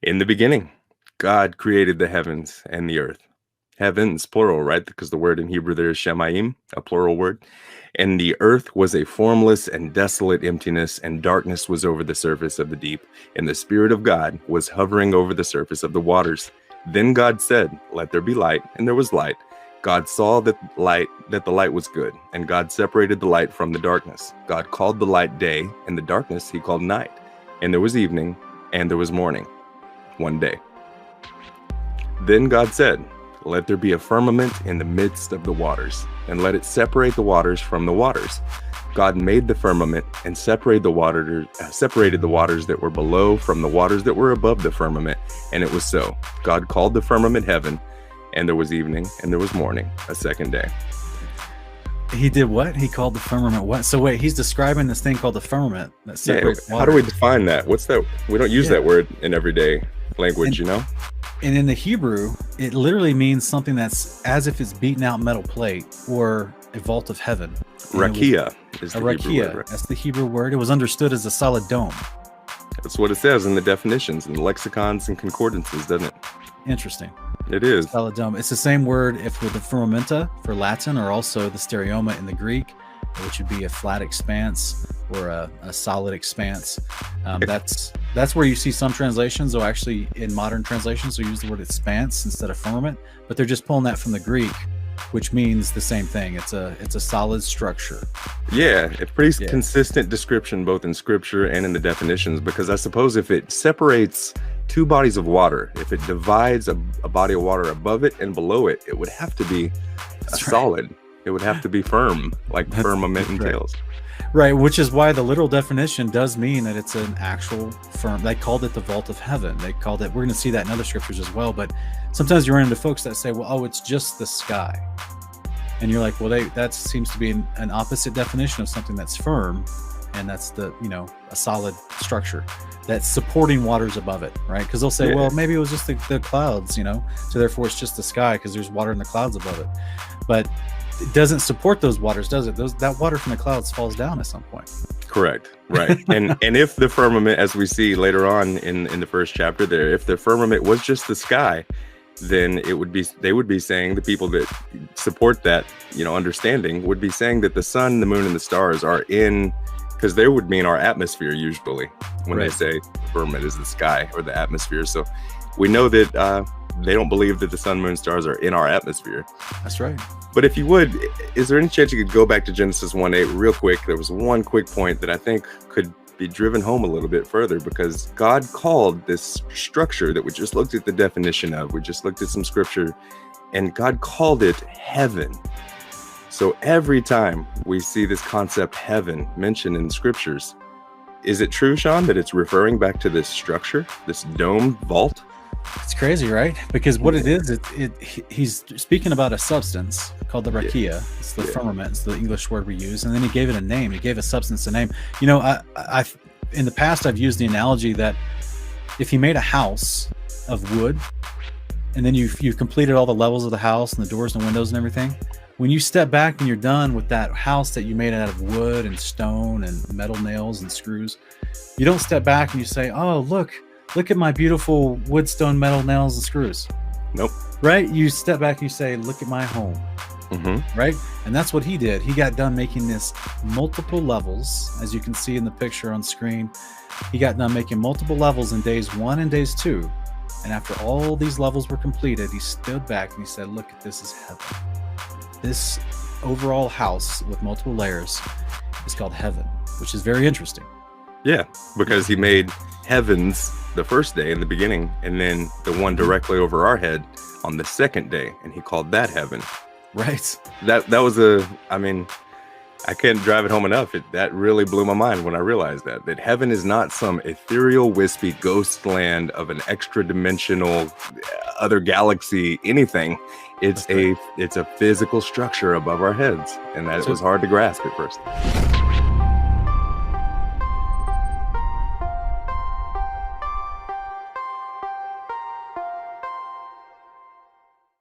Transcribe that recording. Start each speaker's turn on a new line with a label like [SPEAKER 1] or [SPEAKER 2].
[SPEAKER 1] In the beginning, God created the heavens and the earth. Heavens, plural, right? Because the word in Hebrew there is Shemayim, a plural word. And the earth was a formless and desolate emptiness, and darkness was over the surface of the deep. And the Spirit of God was hovering over the surface of the waters. Then God said, "Let there be light," and there was light. God saw that the light was good, and God separated the light from the darkness. God called the light day, and the darkness he called night. And there was evening, and there was morning, one day. Then God said, "Let there be a firmament in the midst of the waters, and let it separate the waters from the waters." God made the firmament and separated the waters that were below from the waters that were above the firmament, and it was so. God called the firmament heaven, and there was evening, and there was morning, a second day.
[SPEAKER 2] He did what? He called the firmament what? So wait, he's describing this thing called the firmament that separates
[SPEAKER 1] How do we define that? What's that? We don't use that word in everyday language,
[SPEAKER 2] And in the Hebrew, it literally means something that's as if it's beaten out metal plate or a vault of heaven.
[SPEAKER 1] Rakia is the Hebrew word. Right?
[SPEAKER 2] That's the Hebrew word. It was understood as a solid dome.
[SPEAKER 1] That's what it says in the definitions and the lexicons and concordances, doesn't it?
[SPEAKER 2] Interesting.
[SPEAKER 1] It is.
[SPEAKER 2] Solid dome. It's the same word if with the firmamenta for Latin, or also the stereoma in the Greek, which would be a flat expanse or a solid expanse. That's where you see some translations, or actually in modern translations, they use the word expanse instead of firmament, but they're just pulling that from the Greek, which means the same thing. It's a solid structure.
[SPEAKER 1] Yeah, it's pretty consistent description both in scripture and in the definitions, because I suppose if it separates two bodies of water, if it divides a body of water above it and below it, it would have to be solid. It would have to be firm, like firmament entails.
[SPEAKER 2] Right, which is why the literal definition does mean that it's an actual firm. They called it the vault of heaven. They called it, we're going to see that in other scriptures as well, but sometimes you run into folks that say, well, oh, it's just the sky. And you're like, well, that seems to be an opposite definition of something that's firm, and that's a solid structure that's supporting waters above it, right? Because they'll say, well, maybe it was just the clouds, so therefore it's just the sky because there's water in the clouds above it. But it doesn't support those waters, does it? That water from the clouds falls down at some point. Correct.
[SPEAKER 1] Right. and if the firmament, as we see later on in the first chapter there, if the firmament was just the sky, then they would be saying, the people that support that, understanding would be saying that the sun, the moon, and the stars are in, because they would mean our atmosphere usually when they say the firmament is the sky or the atmosphere. So we know that they don't believe that the sun, moon, stars are in our atmosphere.
[SPEAKER 2] That's right.
[SPEAKER 1] But if you would, is there any chance you could go back to Genesis 1:8 real quick? There was one quick point that I think could be driven home a little bit further, because God called this structure that we just looked at the definition of, we just looked at some scripture, and God called it heaven. So every time we see this concept heaven mentioned in the scriptures, is it true, Sean, that it's referring back to this structure, this dome vault?
[SPEAKER 2] It's crazy, right? Because what it is, he's speaking about a substance called the rakia. It's the firmament. It's the English word we use, and then he gave it a name. He gave a substance a name. I in the past I've used the analogy that if he made a house of wood, and then you've completed all the levels of the house and the doors and the windows and everything, when you step back and you're done with that house that you made out of wood and stone and metal nails and screws, you don't step back and you say, oh, look at my beautiful wood, stone, metal, nails, and screws.
[SPEAKER 1] Nope.
[SPEAKER 2] Right? You step back and you say, look at my home.
[SPEAKER 1] Mm-hmm.
[SPEAKER 2] Right? And that's what he did. He got done making this multiple levels, as you can see in the picture on screen. He got done making multiple levels in days 1 and days 2. And after all these levels were completed, he stood back and he said, look, this is heaven. This overall house with multiple layers is called heaven, which is very interesting.
[SPEAKER 1] Yeah, because he made heavens the first day in the beginning, and then the one directly over our head on the second day, and he called that heaven.
[SPEAKER 2] Right.
[SPEAKER 1] That was I can't drive it home enough. That really blew my mind when I realized that heaven is not some ethereal, wispy ghost land of an extra dimensional other galaxy, anything. It's a physical structure above our heads, and that was hard to grasp at first.